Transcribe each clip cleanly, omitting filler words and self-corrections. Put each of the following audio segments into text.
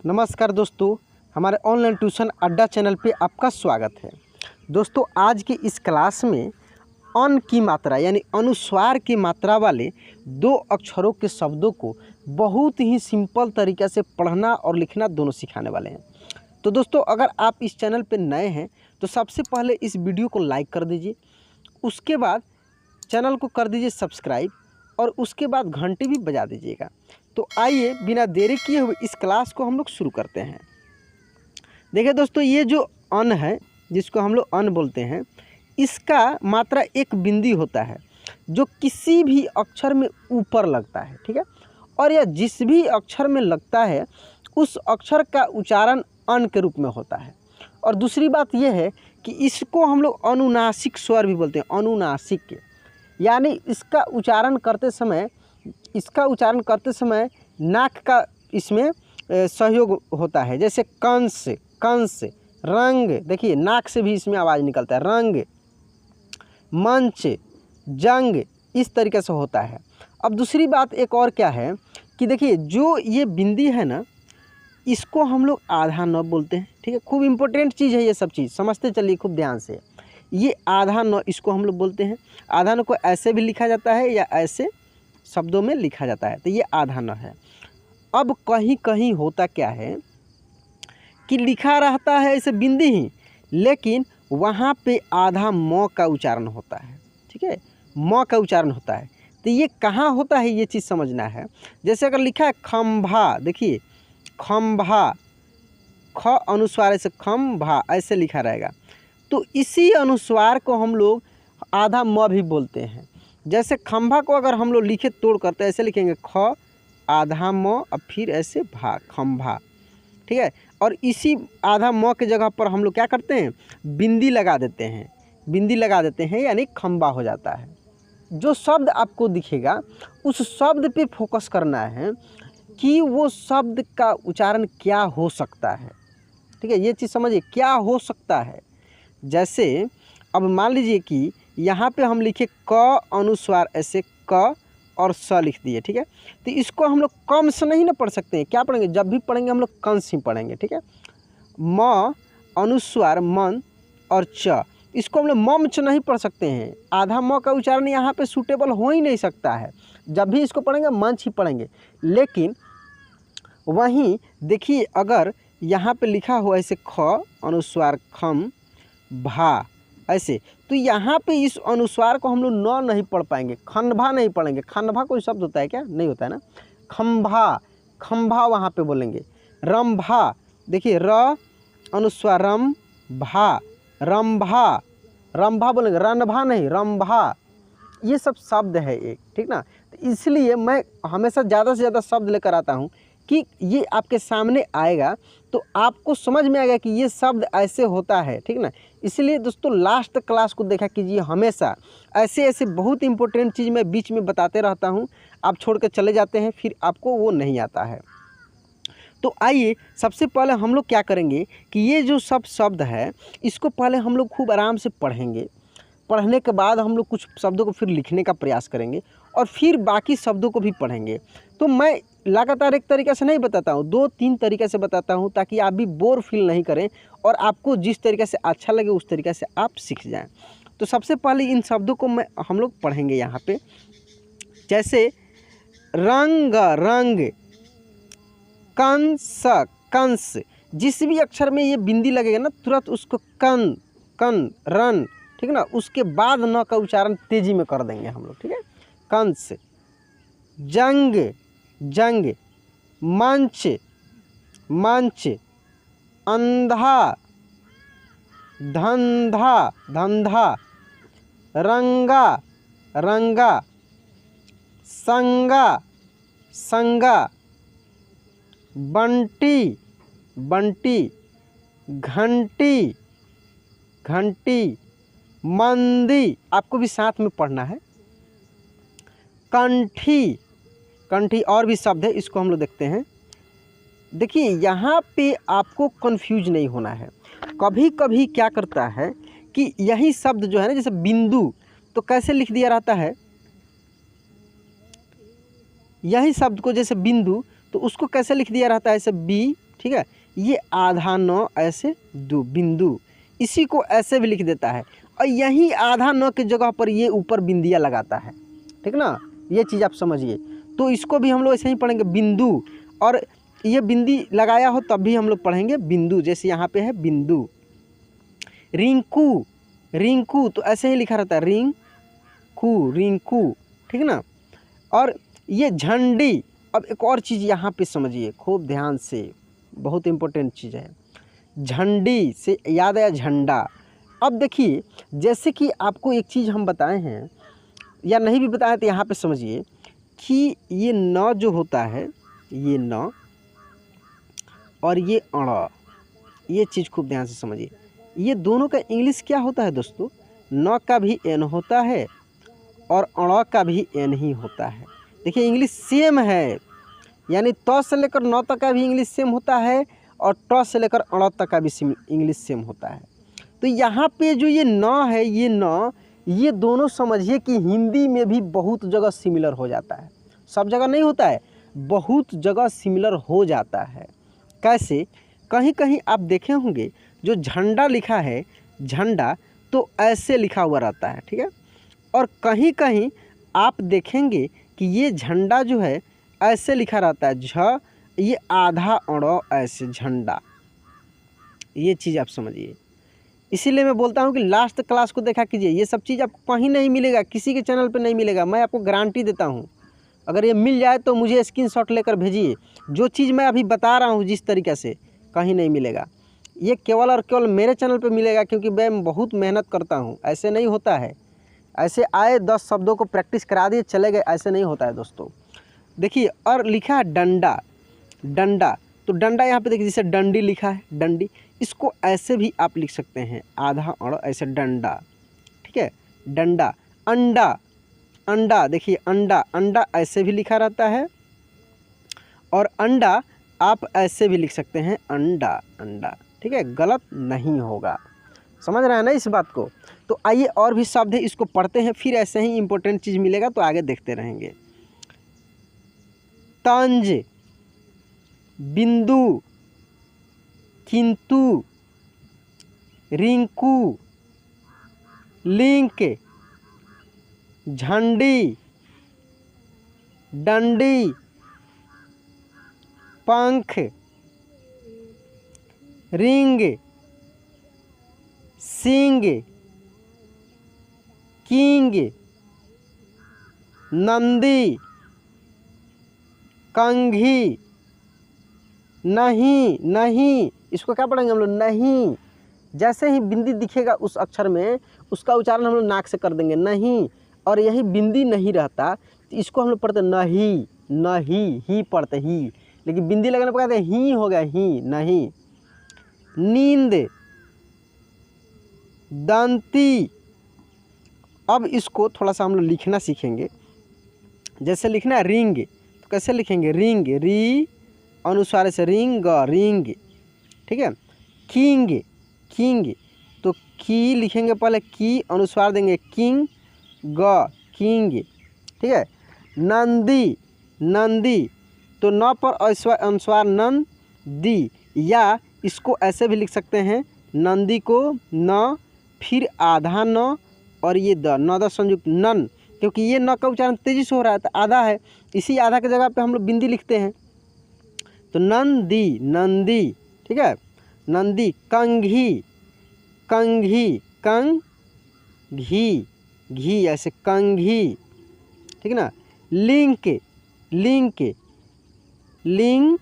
नमस्कार दोस्तों, हमारे ऑनलाइन ट्यूशन अड्डा चैनल पे आपका स्वागत है। दोस्तों, आज की इस क्लास में अन की मात्रा यानी अनुस्वार की मात्रा वाले दो अक्षरों के शब्दों को बहुत ही सिंपल तरीक़े से पढ़ना और लिखना दोनों सिखाने वाले हैं। तो दोस्तों, अगर आप इस चैनल पे नए हैं तो सबसे पहले इस वीडियो को लाइक कर दीजिए, उसके बाद चैनल को कर दीजिए सब्सक्राइब और उसके बाद घंटी भी बजा दीजिएगा। तो आइए बिना देरी किए हुए इस क्लास को हम लोग शुरू करते हैं। देखिए दोस्तों, ये जो अन है जिसको हम लोग अन बोलते हैं, इसका मात्रा एक बिंदी होता है जो किसी भी अक्षर में ऊपर लगता है, ठीक है। और यह जिस भी अक्षर में लगता है उस अक्षर का उच्चारण अन के रूप में होता है। और दूसरी बात यह है कि इसको हम लोग अनुनासिक स्वर भी बोलते हैं, अनुनासिक, यानी इसका उच्चारण करते समय नाक का इसमें सहयोग होता है। जैसे कंस, रंग, देखिए नाक से भी इसमें आवाज़ निकलता है, रंग, मंच, जंग, इस तरीके से होता है। अब दूसरी बात एक और क्या है कि देखिए जो ये बिंदी है ना, इसको हम लोग आधा न बोलते हैं, ठीक है। खूब इम्पोर्टेंट चीज़ है ये सब चीज़, समझते चलिए खूब ध्यान से। ये आधा न इसको हम लोग बोलते हैं। आधा न को ऐसे भी लिखा जाता है या ऐसे शब्दों में लिखा जाता है, तो ये आधा न है। अब कहीं कहीं होता क्या है कि लिखा रहता है ऐसे बिंदी ही, लेकिन वहाँ पे आधा म का उच्चारण होता है, ठीक है, म का उच्चारण होता है। तो ये कहाँ होता है ये चीज़ समझना है। जैसे अगर लिखा है खंभा, देखिए खंभा, ख अनुस्वार ऐसे खंभा ऐसे लिखा रहेगा, तो इसी अनुस्वार को हम लोग आधा म भी बोलते हैं। जैसे खंभा को अगर हम लोग लिखे तोड़ करते ऐसे लिखेंगे ख आधा म और फिर ऐसे भा, खंभा, ठीक है। और इसी आधा म के जगह पर हम लोग क्या करते हैं, बिंदी लगा देते हैं, यानी खंभा हो जाता है। जो शब्द आपको दिखेगा उस शब्द पे फोकस करना है कि वो शब्द का उच्चारण क्या हो सकता है, ठीक है। ये चीज़ समझिए, क्या हो सकता है। जैसे अब मान लीजिए कि यहाँ पे हम लिखे क अनुस्वार ऐसे क और स लिख दिए, ठीक है। तो इसको हम लोग कम से नहीं ना पढ़ सकते हैं, क्या पढ़ेंगे, जब भी पढ़ेंगे हम लोग कंस ही पढ़ेंगे, ठीक है। म अनुस्वार मन और च, इसको हम लोग मम च नहीं पढ़ सकते हैं। आधा म का उच्चारण यहाँ पे सूटेबल हो ही नहीं सकता है। जब भी इसको पढ़ेंगे मंच ही पढ़ेंगे। लेकिन वहीं देखिए अगर यहाँ पे लिखा हुआ ऐसे ख अनुस्वार खम भा ऐसे, तो यहाँ पे इस अनुस्वार को हम लोग न नहीं पढ़ पाएंगे, खंभा नहीं पढ़ेंगे। खंभा कोई शब्द होता है क्या, नहीं होता है ना। खंभा वहाँ पे बोलेंगे। रंभा, देखिए र अनुस्वार रम भा, रंभा बोलेंगे, रंभा नहीं, रंभा। ये सब शब्द है एक, ठीक ना। तो इसलिए मैं हमेशा ज़्यादा से ज़्यादा शब्द लेकर आता हूँ कि ये आपके सामने आएगा तो आपको समझ में आएगा कि ये शब्द ऐसे होता है, ठीक ना। इसलिए दोस्तों लास्ट क्लास को देखा कीजिए, हमेशा ऐसे बहुत इंपॉर्टेंट चीज़ मैं बीच में बताते रहता हूँ, आप छोड़ कर चले जाते हैं, फिर आपको वो नहीं आता है। तो आइए सबसे पहले हम लोग क्या करेंगे कि ये जो सब शब्द है इसको पहले हम लोग खूब आराम से पढ़ेंगे। पढ़ने के बाद हम लोग कुछ शब्दों को फिर लिखने का प्रयास करेंगे और फिर बाकी शब्दों को भी पढ़ेंगे। तो मैं लगातार एक तरीक़े से नहीं बताता हूँ, 2-3 तरीक़े से बताता हूँ ताकि आप भी बोर फील नहीं करें और आपको जिस तरीक़े से अच्छा लगे उस तरीक़े से आप सीख जाएं। तो सबसे पहले इन शब्दों को हम लोग पढ़ेंगे यहाँ पे। जैसे रंग, कंस, जिस भी अक्षर में ये बिंदी लगेगा ना तुरंत उसको रन, ठीक है ना, उसके बाद न का उच्चारण तेजी में कर देंगे हम लोग, ठीक है। कंस, जंग, मंच, अंधा, धंधा, रंगा, संगा, बंटी, घंटी, मंदी, आपको भी साथ में पढ़ना है। कंठी और भी शब्द है, इसको हम लोग देखते हैं। देखिए यहाँ पे आपको कंफ्यूज नहीं होना है। कभी कभी क्या करता है कि यही शब्द जो है ना, जैसे बिंदु, तो कैसे लिख दिया रहता है, यही शब्द को जैसे बिंदु तो उसको कैसे लिख दिया रहता है, ऐसे ठीक है। ये आधा न ऐसे दो बिंदु, इसी को ऐसे भी लिख देता है और यही आधा न के जगह पर ये ऊपर बिंदिया लगाता है, ठीक ना। ये चीज़ आप समझिए। तो इसको भी हम लोग ऐसे ही पढ़ेंगे बिंदु, और ये बिंदी लगाया हो तब भी हम लोग पढ़ेंगे बिंदु। जैसे यहाँ पे है बिंदु। रिंकू, रिंकू तो ऐसे ही लिखा रहता है रिंकू, रिंकू, ठीक ना। और ये झंडी। अब एक और चीज़ यहाँ पे समझिए खूब ध्यान से, बहुत इम्पोर्टेंट चीज़ है। झंडी से याद आया झंडा। अब देखिए जैसे कि आपको एक चीज़ हम बताए हैं या नहीं भी बताए तो यहाँ पे समझिए कि ये न जो होता है, ये न और ये अण, ये चीज़ खूब ध्यान से समझिए। ये दोनों का इंग्लिश क्या होता है दोस्तों? न का भी एन होता है और अण का भी एन ही होता है। देखिए इंग्लिश सेम है, यानी त से लेकर न तक का भी इंग्लिश सेम होता है और ट से लेकर अण तक का भी इंग्लिश सेम होता है। तो यहाँ पे जो ये न है, ये न, ये दोनों समझिए कि हिंदी में भी बहुत जगह सिमिलर हो जाता है। सब जगह नहीं होता है, बहुत जगह सिमिलर हो जाता है। कैसे? कहीं कहीं आप देखे होंगे जो झंडा लिखा है, झंडा तो ऐसे लिखा हुआ रहता है, ठीक है। और कहीं कहीं आप देखेंगे कि ये झंडा जो है ऐसे लिखा रहता है, झ, ये आधा अण ऐसे झंडा। ये चीज़ आप समझिए। इसीलिए मैं बोलता हूँ कि लास्ट क्लास को देखा कीजिए। ये सब चीज़ आपको कहीं नहीं मिलेगा, किसी के चैनल पे नहीं मिलेगा। मैं आपको गारंटी देता हूँ, अगर ये मिल जाए तो मुझे स्क्रीनशॉट लेकर भेजिए। जो चीज़ मैं अभी बता रहा हूँ जिस तरीक़े से, कहीं नहीं मिलेगा। ये केवल और केवल मेरे चैनल पे मिलेगा, क्योंकि मैं बहुत मेहनत करता हूँ। ऐसे नहीं होता है, ऐसे आए 10 शब्दों को प्रैक्टिस करा दिए चले गए, ऐसे नहीं होता है दोस्तों। देखिए और लिखा है डंडा, डंडा तो डंडा यहाँ पे देखिए जैसे डंडी लिखा है, डंडी, इसको ऐसे भी आप लिख सकते हैं, आधा अण ऐसे डंडा, ठीक है। डंडा। अंडा, अंडा देखिए अंडा, अंडा ऐसे भी लिखा रहता है और अंडा आप ऐसे भी लिख सकते हैं, अंडा, अंडा, ठीक है, गलत नहीं होगा। समझ रहे हैं ना इस बात को? तो आइए और भी शब्द है, इसको पढ़ते हैं, फिर ऐसे ही इंपॉर्टेंट चीज़ मिलेगा तो आगे देखते रहेंगे। तंज, बिंदु, किंतु, रिंकू, लिंक, झंडी, डंडी, पंख, रिंग, सिंग, किंग, नंदी, कंघी, नहीं, नहीं, इसको क्या पढ़ेंगे हम लोग? नहीं। जैसे ही बिंदी दिखेगा उस अक्षर में, उसका उच्चारण हम लोग नाक से कर देंगे, नहीं। और यही बिंदी नहीं रहता तो इसको हम लोग पढ़ते नहीं, नहीं ही पढ़ते ही, लेकिन बिंदी लगाने पर कहते हैं ही हो गया, ही, नहीं। नींद, दंती। अब इसको थोड़ा सा हम लोग लिखना सीखेंगे। जैसे लिखना है रिंग, तो कैसे लिखेंगे? रिंग, री अनुस्वार से रिंग, रिंग, ठीक है। किंग, किंग तो की लिखेंगे पहले, की अनुस्वार देंगे किंग, ग, किंग, ठीक है। नंदी, नंदी तो न पर अनुस्वार नन, दी, या इसको ऐसे भी लिख सकते हैं, नंदी को न, फिर आधा न और ये द, न द संयुक्त नन, क्योंकि ये न का उच्चारण तेजी से हो रहा है तो आधा है, इसी आधा की जगह पे हम लोग बिंदी लिखते हैं, तो नंदी, नंदी, ठीक है। नंदी। कंघी, कंघी, कंग, घी, घी ऐसे कंघी, ठीक है ना। लिंक, लिंक, लिंक,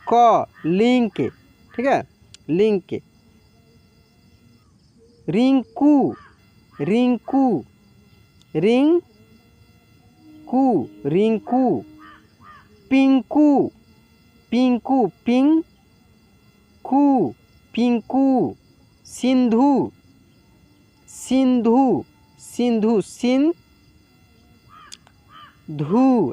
क, लिंक, ठीक है, लिंक। रिंकू, रिंकू, रिंकू, रिंकू। पिंकू, पिंकू, पिंकू, पिंकू। सिंधु, सिंधु, सिंधु, सिंधु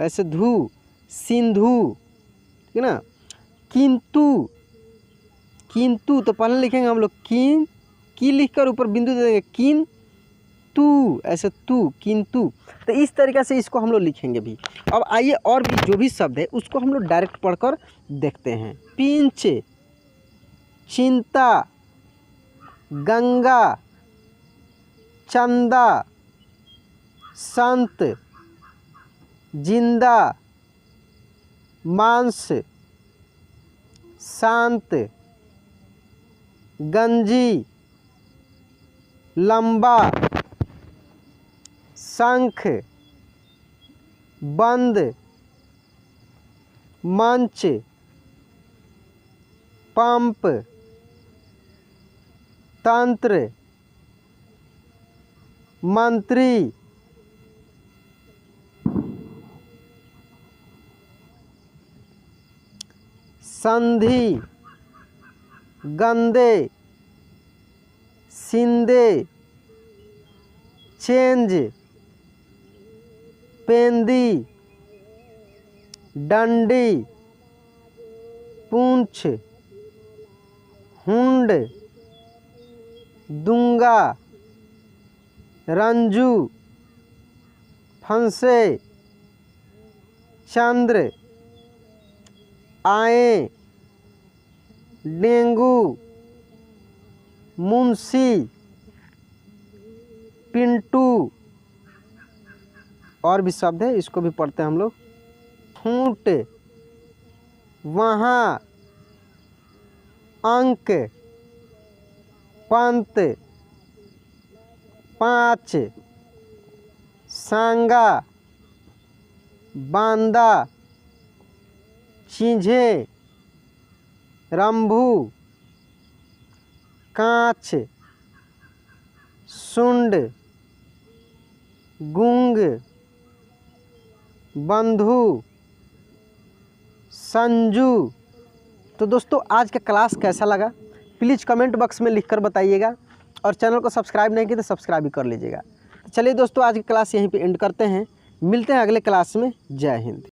ऐसे धू, सिंधु, ठीक है ना। किंतु, किंतु तो पहले लिखेंगे हम लोग किन, की लिखकर ऊपर बिंदु दे देंगे, किन तू ऐसे तू, किंतु। तो इस तरीक़े से इसको हम लोग लिखेंगे भी। अब आइए और भी जो भी शब्द है उसको हम लोग डायरेक्ट पढ़कर देखते हैं। पिंच, चिंता, गंगा, चंदा, संत, जिंदा, मांस, शांत, गंजी, लंबा, शंख, बंद, मंच, पंप, तंत्र, मंत्री, संधि, गंदे, सिंदे, चेंज, पेंदी, डंडी, पूंछ, हुंड, दूंगा, रंजू, फंसे, चंद्र, आए, डेंगू, मुंशी, पिंटू। और भी शब्द है, इसको भी पढ़ते हैं हम लोग। फूट, वहाँ, अंक, पंत, पाँच, सांगा, बांदा, चीझे, रंभू, कांच, सुंड, गूंग, बंधु, संजू। तो दोस्तों आज का क्लास कैसा लगा प्लीज़ कमेंट बॉक्स में लिखकर बताइएगा, और चैनल को सब्सक्राइब नहीं किया तो सब्सक्राइब भी कर लीजिएगा। तो चलिए दोस्तों आज की क्लास यहीं पे एंड करते हैं, मिलते हैं अगले क्लास में। जय हिंद।